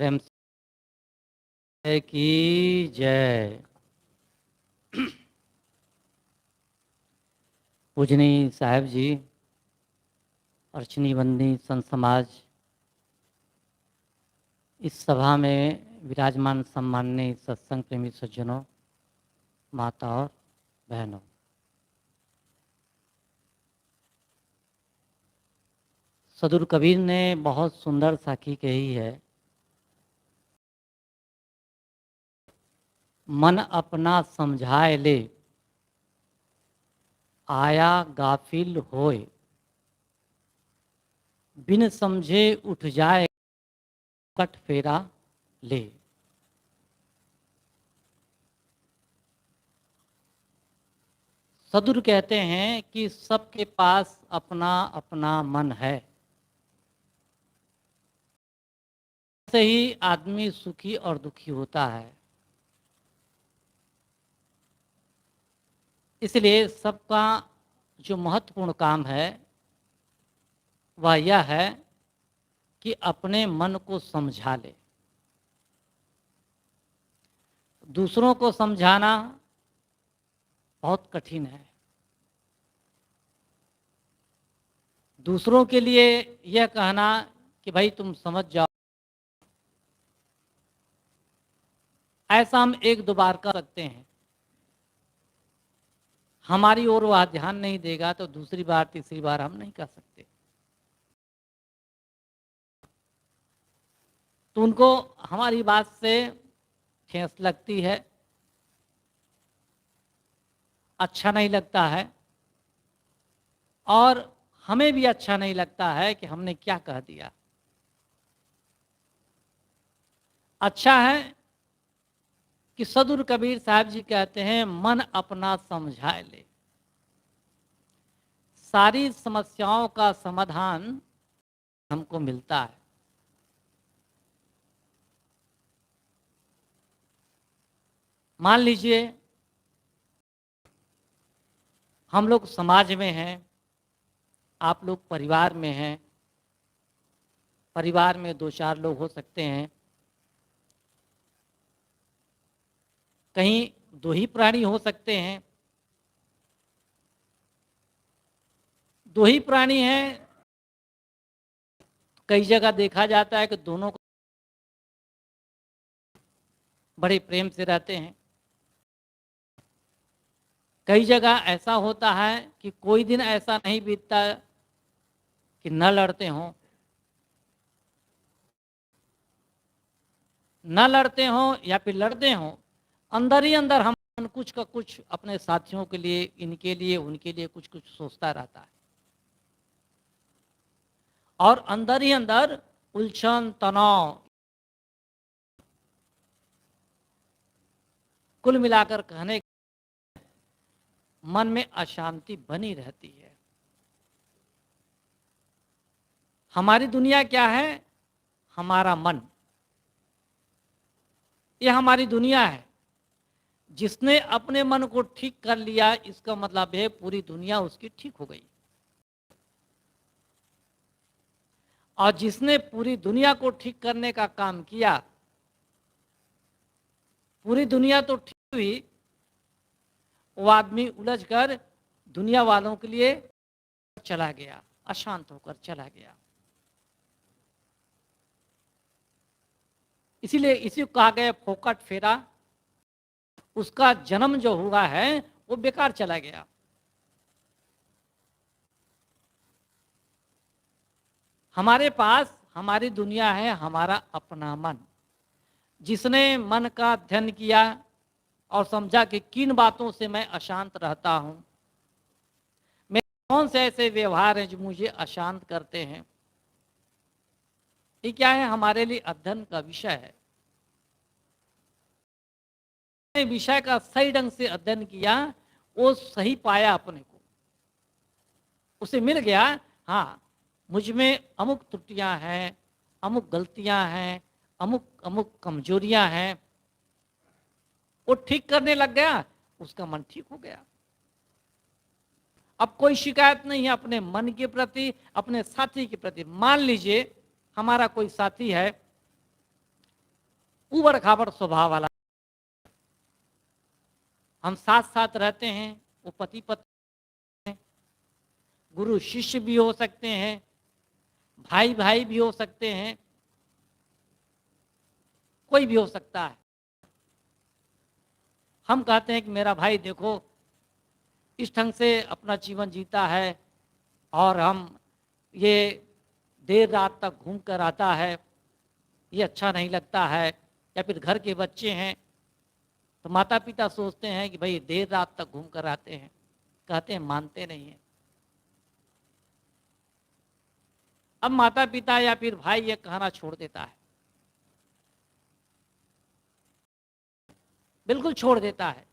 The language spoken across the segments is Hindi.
प्रेम से की जय। पूजनीय साहब जी, अर्चनी बंदी संत समाज, इस सभा में विराजमान सम्माननीय सत्संग प्रेमी सज्जनों, माता और बहनों, सदुर कबीर ने बहुत सुंदर साखी कही है, मन अपना समझाए ले, आया गाफिल होए, बिन समझे उठ जाए कट फेरा ले। सदुर कहते हैं कि सबके पास अपना अपना मन है, से ही आदमी सुखी और दुखी होता है। इसलिए सबका जो महत्वपूर्ण काम है वह यह है कि अपने मन को समझा ले। दूसरों को समझाना बहुत कठिन है। दूसरों के लिए यह कहना कि भाई तुम समझ जाओ, ऐसा हम एक दो बार कर सकते हैं। हमारी ओर वह ध्यान नहीं देगा तो दूसरी बार तीसरी बार हम नहीं कर सकते। तो उनको हमारी बात से ठेस लगती है, अच्छा नहीं लगता है, और हमें भी अच्छा नहीं लगता है कि हमने क्या कह दिया। अच्छा है कि सदुर कबीर साहब जी कहते हैं मन अपना समझाए ले। सारी समस्याओं का समाधान हमको मिलता है। मान लीजिए हम लोग समाज में हैं, आप लोग परिवार में हैं, परिवार में दो चार लोग हो सकते हैं, कहीं दो ही प्राणी हो सकते हैं। दो ही प्राणी हैं, कई जगह देखा जाता है कि दोनों को बड़े प्रेम से रहते हैं। कई जगह ऐसा होता है कि कोई दिन ऐसा नहीं बीतता कि न लड़ते हों, न लड़ते हों या फिर लड़ते हों, अंदर ही अंदर हम कुछ का कुछ अपने साथियों के लिए, इनके लिए उनके लिए कुछ कुछ सोचता रहता है, और अंदर ही अंदर उलझन तनाव, कुल मिलाकर कहने मन में अशांति बनी रहती है। हमारी दुनिया क्या है? हमारा मन, यह हमारी दुनिया है। जिसने अपने मन को ठीक कर लिया, इसका मतलब है पूरी दुनिया उसकी ठीक हो गई। और जिसने पूरी दुनिया को ठीक करने का काम किया, पूरी दुनिया तो ठीक हुई, वो आदमी उलझकर दुनिया वालों के लिए चला गया, अशांत होकर चला गया। इसीलिए इसी को कहा गया फोकट फेरा। उसका जन्म जो हुआ है वो बेकार चला गया। हमारे पास हमारी दुनिया है, हमारा अपना मन। जिसने मन का अध्ययन किया और समझा कि किन बातों से मैं अशांत रहता हूं, मेरे कौन से ऐसे व्यवहार हैं जो मुझे अशांत करते हैं, ये क्या है? हमारे लिए अध्ययन का विषय है। विषय का सही ढंग से अध्ययन किया, वो सही पाया, अपने को उसे मिल गया। हाँ, मुझ में अमुक त्रुटियां हैं, अमुक गलतियां हैं, अमुक अमुक कमजोरियां हैं, वो ठीक करने लग गया, उसका मन ठीक हो गया। अब कोई शिकायत नहीं है अपने मन के प्रति, अपने साथी के प्रति। मान लीजिए हमारा कोई साथी है, उबड़ खाबड़ स्वभाव वाला। हम साथ साथ रहते हैं, वो पति पत्नी, गुरु शिष्य भी हो सकते हैं, भाई भाई भी हो सकते हैं, कोई भी हो सकता है। हम कहते हैं कि मेरा भाई देखो इस ढंग से अपना जीवन जीता है और हम ये देर रात तक घूम कर आता है, ये अच्छा नहीं लगता है। या फिर घर के बच्चे हैं तो माता पिता सोचते हैं कि भाई देर रात तक घूम कर आते हैं, कहते हैं मानते नहीं हैं। अब माता पिता या फिर भाई ये कहना छोड़ देता है, बिल्कुल छोड़ देता है।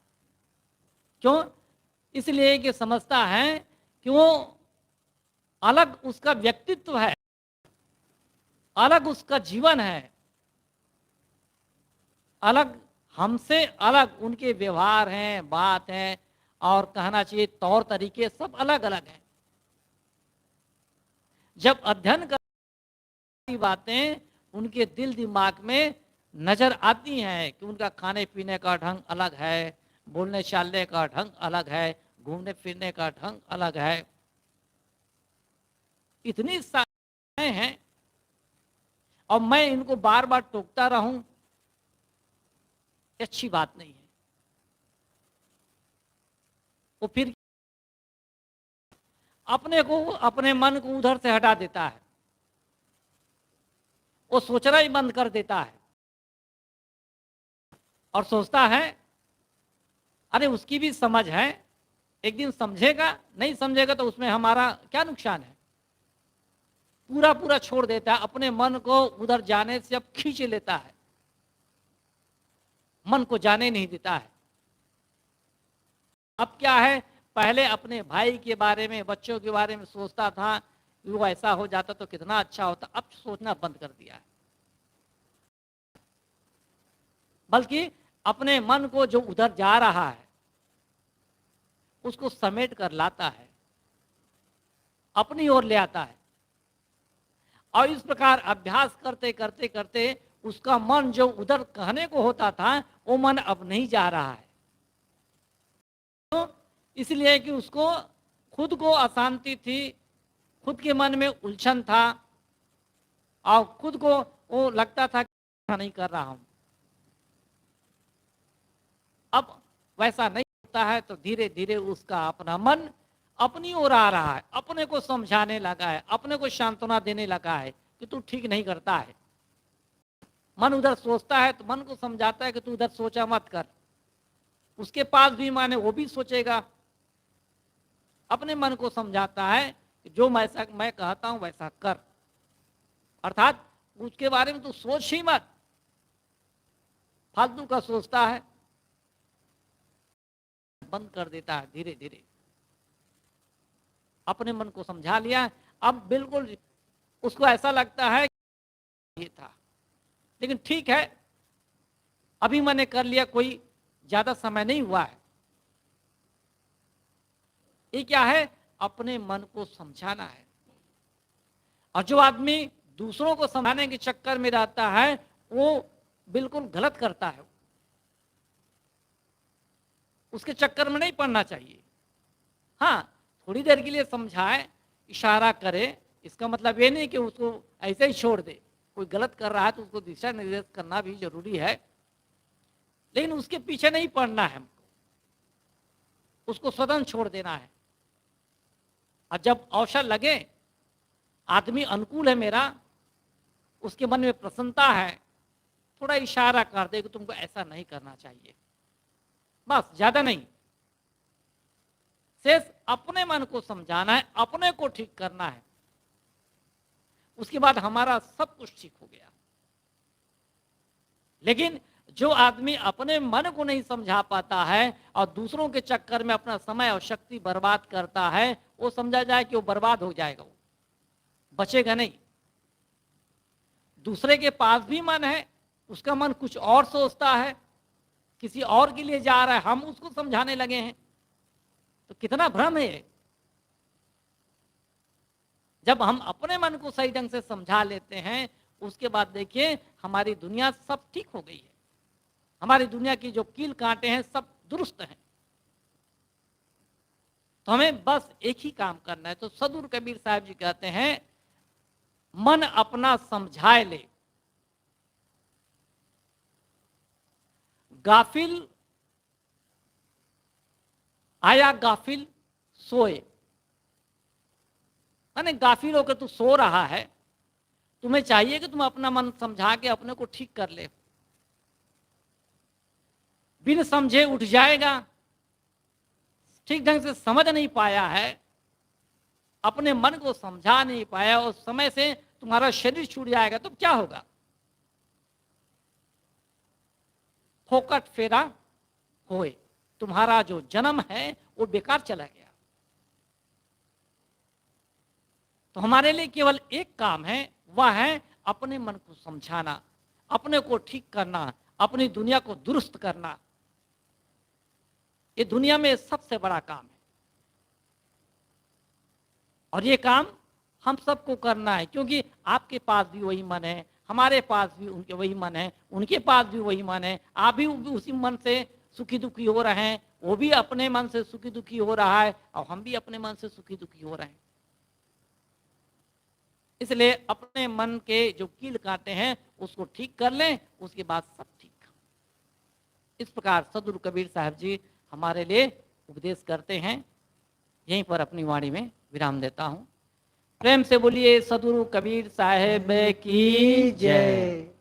क्यों? इसलिए कि समझता है कि वो अलग उसका व्यक्तित्व है, अलग उसका जीवन है, अलग हमसे अलग उनके व्यवहार हैं, बात है, और कहना चाहिए तौर तरीके सब अलग अलग हैं। जब अध्ययन करने की बातें उनके दिल दिमाग में नजर आती हैं कि उनका खाने पीने का ढंग अलग है, बोलने चालने का ढंग अलग है, घूमने फिरने का ढंग अलग है, इतनी सारी हैं, और मैं इनको बार बार टोकता रहूं, अच्छी बात नहीं है। वो फिर अपने को, अपने मन को उधर से हटा देता है, वो सोचना ही बंद कर देता है और सोचता है अरे उसकी भी समझ है, एक दिन समझेगा, नहीं समझेगा तो उसमें हमारा क्या नुकसान है। पूरा पूरा छोड़ देता है, अपने मन को उधर जाने से अब खींच लेता है, मन को जाने नहीं देता है। अब क्या है, पहले अपने भाई के बारे में, बच्चों के बारे में सोचता था कि वो ऐसा हो जाता तो कितना अच्छा होता, अब सोचना बंद कर दिया है। बल्कि अपने मन को जो उधर जा रहा है उसको समेट कर लाता है, अपनी ओर ले आता है, और इस प्रकार अभ्यास करते करते करते उसका मन जो उधर कहने को होता था वो मन अब नहीं जा रहा है। तो इसलिए कि उसको खुद को अशांति थी, खुद के मन में उलझन था, और खुद को वो लगता था कि नहीं कर रहा हूं। अब वैसा नहीं होता है तो धीरे धीरे उसका अपना मन अपनी ओर आ रहा है, अपने को समझाने लगा है, अपने को सांत्वना देने लगा है कि तू ठीक नहीं करता है। मन उधर सोचता है तो मन को समझाता है कि तू उधर सोचा मत कर। उसके पास भी माने वो भी सोचेगा, अपने मन को समझाता है कि जो मैं कहता हूं वैसा कर, अर्थात उसके बारे में तू सोच ही मत, फालतू का सोचता है, बंद कर देता है। धीरे धीरे अपने मन को समझा लिया, अब बिल्कुल उसको ऐसा लगता है ये था, लेकिन ठीक है अभी मैंने कर लिया, कोई ज्यादा समय नहीं हुआ है। ये क्या है, अपने मन को समझाना है। और जो आदमी दूसरों को समझाने के चक्कर में रहता है वो बिल्कुल गलत करता है, उसके चक्कर में नहीं पड़ना चाहिए। हाँ, थोड़ी देर के लिए समझाए, इशारा करे, इसका मतलब ये नहीं कि उसको ऐसे ही छोड़ दे। कोई गलत कर रहा है तो उसको दिशा निर्देश करना भी जरूरी है, लेकिन उसके पीछे नहीं पड़ना है हमको, उसको स्वतंत्र छोड़ देना है। और जब अवसर लगे, आदमी अनुकूल है मेरा, उसके मन में प्रसन्नता है, थोड़ा इशारा कर दे कि तुमको ऐसा नहीं करना चाहिए, बस, ज्यादा नहीं। शेष अपने मन को समझाना है, अपने को ठीक करना है, उसके बाद हमारा सब कुछ ठीक हो गया। लेकिन जो आदमी अपने मन को नहीं समझा पाता है और दूसरों के चक्कर में अपना समय और शक्ति बर्बाद करता है, वो समझा जाए कि वो बर्बाद हो जाएगा, वो बचेगा नहीं। दूसरे के पास भी मन है, उसका मन कुछ और सोचता है, किसी और के लिए जा रहा है, हम उसको समझाने लगे हैं, तो कितना भ्रम है। जब हम अपने मन को सही ढंग से समझा लेते हैं, उसके बाद देखिए हमारी दुनिया सब ठीक हो गई है। हमारी दुनिया की जो कील कांटे हैं सब दुरुस्त हैं। तो हमें बस एक ही काम करना है। तो सदगुरु कबीर साहब जी कहते हैं, मन अपना समझाए ले, गाफिल आया गाफिल सोए। माने गाफिल होकर तू सो रहा है, तुम्हें चाहिए कि तुम अपना मन समझा के अपने को ठीक कर ले। बिन समझे उठ जाएगा, ठीक ढंग से समझ नहीं पाया है, अपने मन को समझा नहीं पाया, और समय से तुम्हारा शरीर छूट जाएगा, तो क्या होगा? फोकट फेरा होए, तुम्हारा जो जन्म है वो बेकार चला गया। तो हमारे लिए केवल एक काम है, वह है अपने मन को समझाना, अपने को ठीक करना, अपनी दुनिया को दुरुस्त करना। ये दुनिया में सबसे बड़ा काम है, और ये काम हम सबको करना है, क्योंकि आपके पास भी वही मन है, हमारे पास भी उनके वही मन है, उनके पास भी वही मन है। आप भी उसी मन से सुखी दुखी हो रहे हैं, वो भी अपने मन से सुखी दुखी हो रहा है, और हम भी अपने मन से सुखी दुखी हो रहे हैं। इसलिए अपने मन के जो कील कांटे हैं उसको ठीक कर लें, उसके बाद सब ठीक। इस प्रकार सदगुरु कबीर साहब जी हमारे लिए उपदेश करते हैं। यहीं पर अपनी वाणी में विराम देता हूं। प्रेम से बोलिए सदगुरु कबीर साहब की जय।